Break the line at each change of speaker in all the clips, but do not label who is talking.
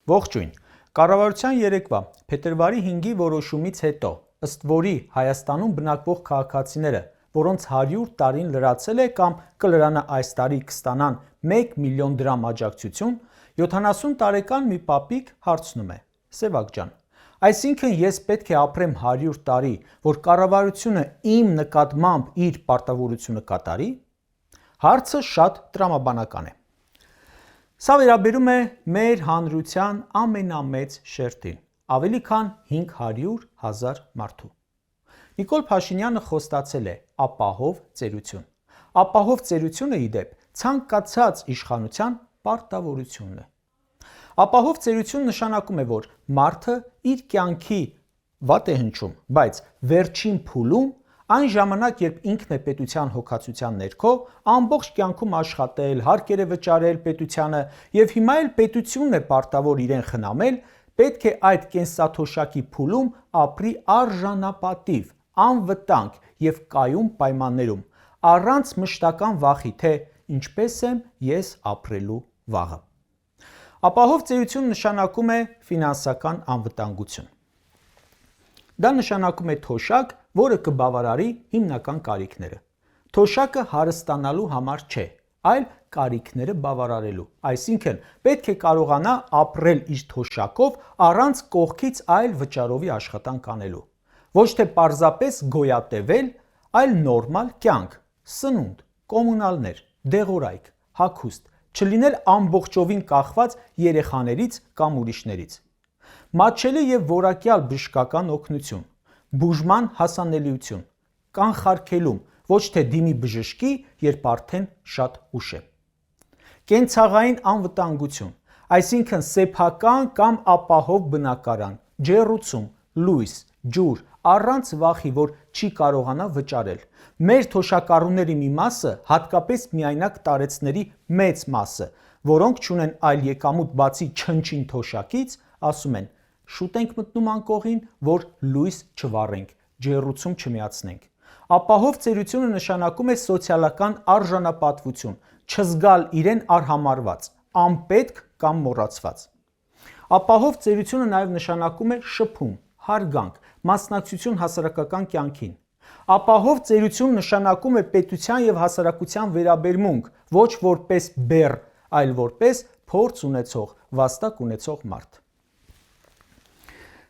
Ողջույն։ Կառավարության երեկվա փետրվարի 5-ի որոշումից հետո, ըստ որի Հայաստանում բնակվող քաղաքացիները, որոնց 100 տարին լրացել է կամ կլրանա այս տարի կստանան 1 միլիոն դրամ աջակցություն, 70 տարեկան մի պապիկ հարցնում է. Սևակ ջան, այսինքն ես պետք է ապրեմ 100 տարի, որ կառավարությունը իմ նկատմամբ իր պարտավորությունը կատարի։ Հարցը շատ տրամաբանական է։ Սա վերաբերում է մեր հանրության ամենամեծ շերտին, ավելի քան 500,000 մարդու։ Նիկոլ Փաշինյանը խոստացել է ապահով ծերություն։ Ապահով ծերությունը ի դեպ ցանկացած իշխանության պարտավորությունն է։ Ապահով ծերություն նշանակում է, որ մարդը իր կյանքի վատ է հնչում, բայց վերջին փուլում այն ժամանակ, երբ ինքն է պետության հոգացության ներքո, ամբողջ կյանքում աշխատել, հարկեր է վճարել պետությանը եւ հիմա էլ պետությունն է պարտավոր իրեն խնամել, պետք է այդ կենսաթոշակի փուլում ապրի արժանապատիվ, անվտանգ եւ կայուն պայմաններում, առանց մշտական վախի, թե ինչպես եմ ես ապրելու վաղը։ Ապահով ծերություն նշանակում է ֆինանսական անվտանգություն։ Դա նշանակում է թոշակ, որը կբավարարի հիմնական կարիքները։ Թոշակը հարստանալու համար չէ, այլ կարիքները բավարարելու, այսինքն պետք է կարողանա ապրել իր թոշակով առանց կողքից այլ վճարովի աշխատանք անելու։ Ոչ թե պարզապես գոյատևել, այլ նորմալ կյանք, սնունդ, կոմունալներ, դեղորայք, հագուստ, չլինել ամբողջովին կախված երեխաներից կամ ուրիշներից։ Մատչելի եւ որակյալ բժշկական օգնություն, բուժման հասանելիություն, կանխարգելում, ոչ թե դիմի բժշկի, երբ արդեն շատ ուշ է։ Կենցաղային անվտանգություն, այսինքն սեփական կամ ապահով բնակարան, ջեռուցում, լույս, ջուր, առանց վախի, որ չի կարողանա վճարել։ Մեր թոշակառուների մի մասը, հատկապես միայնակ տարեցների մեծ մասը, որոնք չունեն այլ եկամուտ բացի չնչին թոշակից, ասում են. շուտ ենք մտնում անկողին, որ լույս չվառենք, ջեռուցում չմիացնենք։ Ապահով ծերությունը նշանակում է սոցիալական արժանապատվություն, չզգալ իրեն արհամարհված, անպետք կամ մոռացված։ Ապահով ծերությունը նաև նշանակում է շփում, հարգանք, մասնակցություն հասարակական կյանքին։ Ապահով ծերություն նշանակում է պետության եւ հասարակության վերաբերմունք, ոչ որպես բեռ, այլ որպես փորձ ունեցող, վաստակ ունեցող մարդ։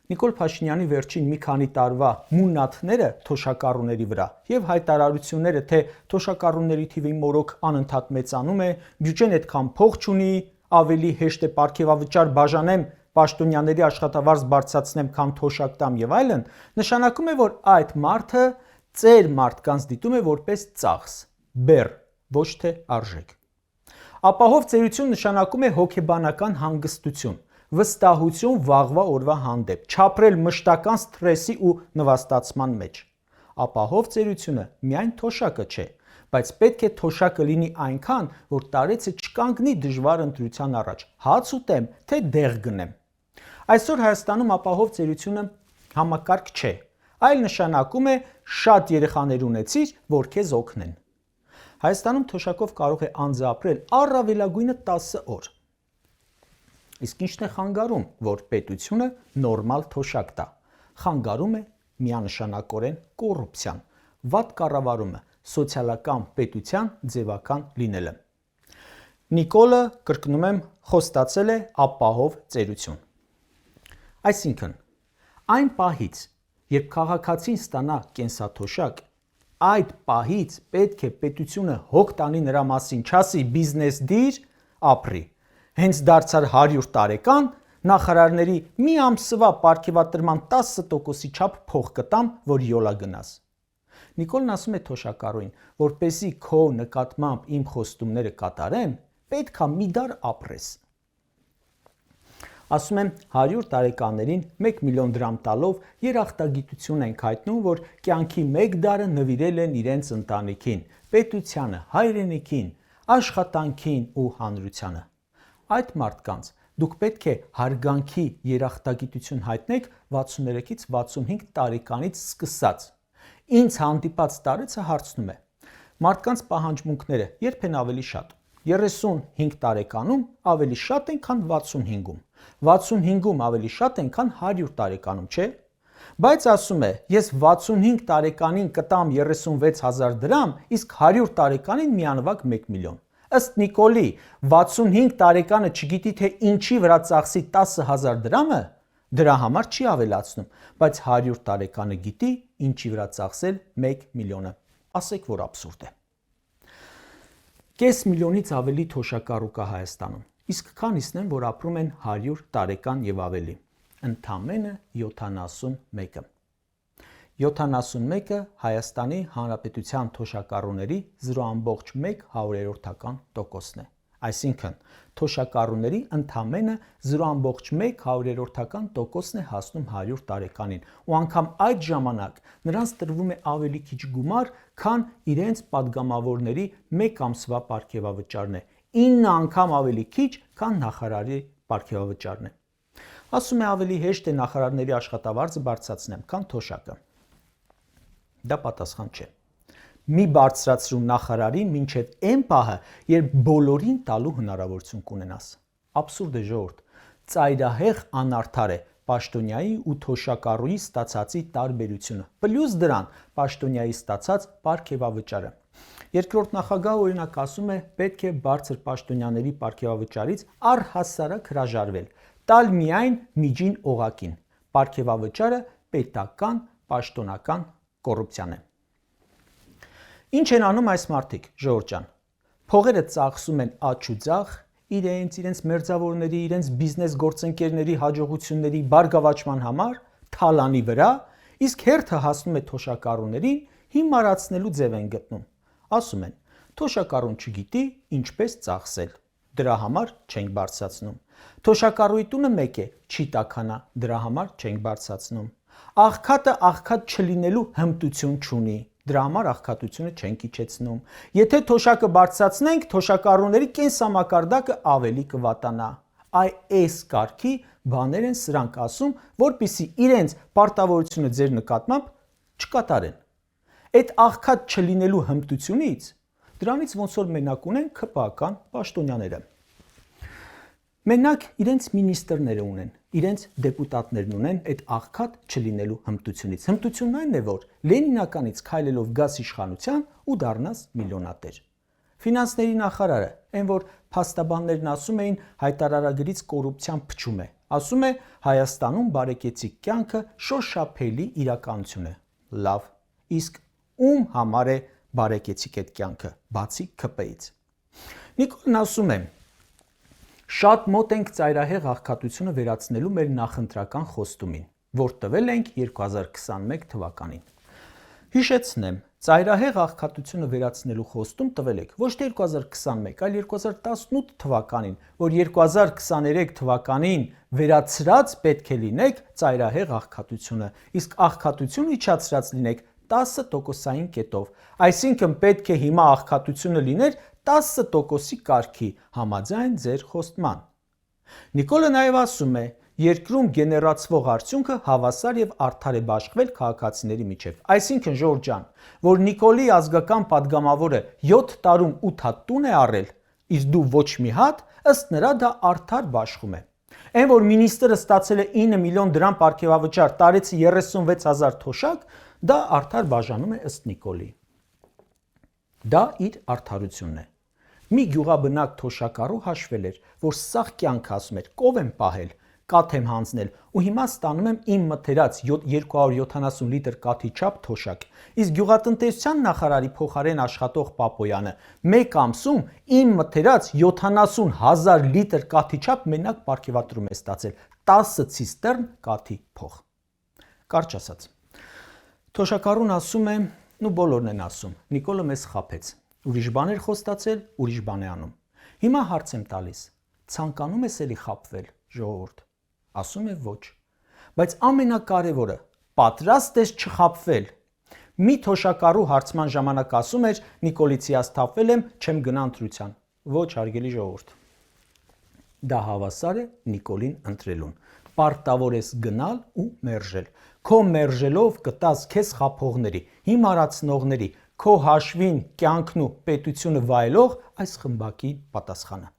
Նիկոլ Փաշինյանի վերջին մի քանի տարվա մուննաթները թոշակառուների վրա եւ հայտարարությունները, թե թոշակառուների թիվի մորոք անընդհատ մեծանում է, բյուջեն այդքան փող չունի, ավելի հեշտ է պարգևավճար բաժանեմ, պաշտոնյաների աշխատավարձ բարձրացնեմ, քան թոշակ տամ եւ այլն, նշանակում է, որ այդ մարդը ծեր մարդկանց դիտում է որպես ծախս, բեռ, ոչ թե արժեք։ Ապահով ծերություն նշանակում է հոգեբանական հանգստություն, վստահություն վաղվա օրվա հանդեպ, չապրել մշտական սթրեսի ու նվաստացման մեջ։ Ապահով ծերությունը միայն թոշակը չէ, բայց պետք է թոշակը լինի այնքան, որ տարեցը չկանգնի դժվար ընտրության առաջ, հաց ուտեմ, թե դեղ գնեմ։ Այսօր Հայաստանում ապահով ծերությունը համակարգ չէ, այլ նշանակում է շատ երեխաներ ունեցիր, որ քեզ օգնեն։ Հայաստանում թոշակով կարող է անձը ապրել առավելագույնը 10 օր։ Իսկ ինչն է խանգարում, որ պետությունը նորմալ թոշակ տա։ Խանգարում է միանշանակորեն կոռուպցիան, վատ կառավարումը, սոցիալական պետության ձևական լինելը։ Նիկոլը, կրկնում եմ, խոստացել է ապահով ծերություն։ Այսինքն, այն պահից, երբ քաղաքացին ստանա կենսաթոշակ, այդ պահից պետք է պետությունը հոգ տանի նրա մասին, չասի բիզնես դիր, ապրի։ Հենց դարձար 100 տարեկան, նախարարների մի ամսվա պարգևատրման 10%-ի չափ փող կտամ, որ յոլա գնաս։ Նիկոլն ասում է թոշակառուին, որպեսզի քո նկատմամբ իմ խոստումները կատարեմ, պետք է մի դար ապրես։ Ասում եմ 100 տարեկաններին 1 միլիոն դրամ տալով երախտագիտություն ենք հայտնում, որ կյանքի մեկ դարը նվիրել են իրենց ընտանիքին, պետությանը, հայրենիքին, աշխատանքին ու հանրությանը։ Այդ մարդկանց դուք պետք է հարգանքի երախտագիտություն հայտնեք 63-ից 65 տարեկանից սկսած։ Ինձ հանդիպած տարեցը հարցնում է. մարդկանց պահանջմունքները երբ են ավելի շատ, 35 տարեկանում ավելի շատ են, քան 65-ում։ 65-ում ավելի շատ են, քան 100 տարեկանում, չէ՞։ Բայց ասում է, ես 65 տարեկանին կտամ 36,000 դրամ, իսկ 100 տարեկանին միանվագ 1 միլիոն։ Ըստ Նիկոլի, 65 տարեկանը չգիտի թե ինչի վրա ծախսի 10,000 դրամը, դրա համար չի ավելացնում, բայց 100 տարեկանը գիտի ինչի վրա ծախսել 1 միլիոնը։ Ասեք, որ աբսուրդ է։ Կես միլիոնից ավելի թոշակառու կա Հայաստանում, իսկ քանիսն են, որ ապրում են 100 տարեկան եւ ավելի։ Ընդամենը 71-ը։ 71-ը Հայաստանի Հանրապետության թոշակառուների 0,1%-ն է։ Այսինքն, թոշակառուների ընդամենը 0,1%-ն է հասնում 100 տարեկանին, ու անգամ այդ ժամանակ նրանց տրվում է ավելի քիչ գումար, քան իրենց падգամավորների 1 ամսվա պարգևավճարն է, 9 անգամ ավելի քիչ, քան նախարարի պարգևավճարն է։ Ասում է ավելի հեշտ է նախարարների աշխատավարձը բարձրացնեմ, քան թոշակը։ Դա պատասխան չէ։ Մի բարձրացրու նախարարին մինչև այն պահը, երբ բոլորին տալու հնարավորություն կունենաս։ Աբսուրդ է, ժողովուրդ։ Ծայրահեղ անարդար է պաշտոնյայի ու թոշակառուի ստացածի տարբերությունը։ Պլյուս դրան պաշտոնյայի ստացած պարգևավճարը։ Երկրորդ նախագահը օրինակ ասում է, պետք է բարձր պաշտոնյաների պարգևավճարից առհասարակ հրաժարվել, տալ միայն միջին օղակին։ Պարգևավճարը պետական պաշտոնական կոռուպցիան է։ Ինչ են անում այս մարդիկ, ժողովուրդ ջան։ Փողերը ծախսում են աչուձախ իրենց մերձավորների, իրենց բիզնես գործընկերների հաջողությունների բարգավաճման համար, թալանի վրա, իսկ հերթը հասնում է թոշակառուներին, հիմարացնելու ձև են գտնում։ Ասում են, թոշակառուն չգիտի ինչպես ծախսել, դրա համար չենք բարձրացնում։ Թոշակառուի տունը մեկ է, չի տաքանա, դրա համար չենք բարձրացնում։ Աղքատը աղքատ չլինելու հմտություն չունի, դրա համար աղքատությունը չենք իջեցնում։ Եթե թոշակը բարձրացնենք, թոշակառուների կենսամակարդակը ավելի կվատանա։ Այս կարգի բաներ են սրանք ասում, որպեսզի իրենց պարտավորությունը ձեր նկատմամբ չկատարեն։ Այդ աղքատ չլինելու հմտությունից դրանից ոնց որ մենակ ունեն ՔՊԱ-կան պաշտոնյաները։ Մենակ իրենց մինիստրները ունեն, իրենց դեպուտատներն ունեն այդ աղքատ չլինելու հմտությունից։ Հմտությունն այն է, որ Լենինականից քայլելով գաս իշխանության ու դառնաս միլիոնատեր։ Ֆինանսների նախարարը, այն որ փաստաբաններն ասում էին հայտարարագրից կոռուպցիան փչում է, ասում է Հայաստանում բարեկեցիկ կյանքը շոշափելի իրականություն է։ Լավ, իսկ ում համար է բարեկեցիկ այդ կյանքը, բացի ՔՊ-ից։ Նիկոլն ասում է. շատ մոտ ենք ծայրահեղ աղքատությունը վերացնելու մեր նախընտրական խոստումին, որ տվել ենք 2021 թվականին։ Հիշեցնեմ, ծայրահեղ աղքատությունը վերացնելու խոստում տվել եք ոչ թե 2021, այլ 2018 թվականին, որ 2023 թվականին վերացրած պետք է լինեք ծայրահեղ աղքատությունը, իսկ աղքատություն իջացրած լինեք 10%-ային կետով, այսինքն պետք է հիմա աղքատությունը լիներ 10%-ի կարգի համաձայն ձեր խոստման։ Նիկոլը նաև ասում է, երկրում գեներացվող արդյունքը հավասար եւ արդար է բաշխվել քաղաքացիների միջև։ Այսինքն ժողովուրդ ջան, որ Նիկոլի ազգական падգամավորը 7 տարում 8 հատ տուն է առել, իսկ դու ոչ մի հատ, ըստ նրա դա արդար բաշխում է։ Այն որ մինիստրը ստացել է 9 միլիոն դրամ պարգևավճար, տարեցի 36,000 թոշակ, դա արդար բաժանում է ըստ Նիկոլի։ Դա իր արդարությունն է։ Մի գյուղաբնակ թոշակառու հաշվել էր, որ սաղ կյանք ասում էր, կով եմ պահել, կաթ եմ հանձնել ու հիմա ստանում եմ իմ մթերած 270 լիտր կաթի չափ թոշակ, իսկ գյուղատնտեսության նախարարի փոխարեն աշխատող Պապոյանը մեկ ամսում իմ մթերած 70,000 լիտր կաթի չափ մենակ պարգևատրում է ստացել 10 ցիստերն կաթի փող։ Կարճ ասած, թոշակառուն ասում է, ու բոլորն են ասում, Նիկոլը մեզ խաբեց, ուրիշ բան էր խոստացել, ուրիշ բան է անում։ Հիմա հարց եմ տալիս, ցանկանում ես էլի խաբվել, ժողովուրդ։ Ասում է ոչ, բայց ամենակարևորը, պատրաստ ես չխաբվել։ Մի թոշակառու հարցման ժամանակ ասում էր, Նիկոլից հիասթափվել եմ, չեմ գնա ընտրության։ Ոչ, հարգելի ժողովուրդ։ Դա հավասար է Նիկոլին ընտրելուն։ Պարտավոր ես գնալ ու մերժել։ Քո մերժելով կտաս քեզ խաբողների, հիմարացնողների, քո հաշվին կյանքն ու պետությունը վայելող այս խմբակի պատասխանը։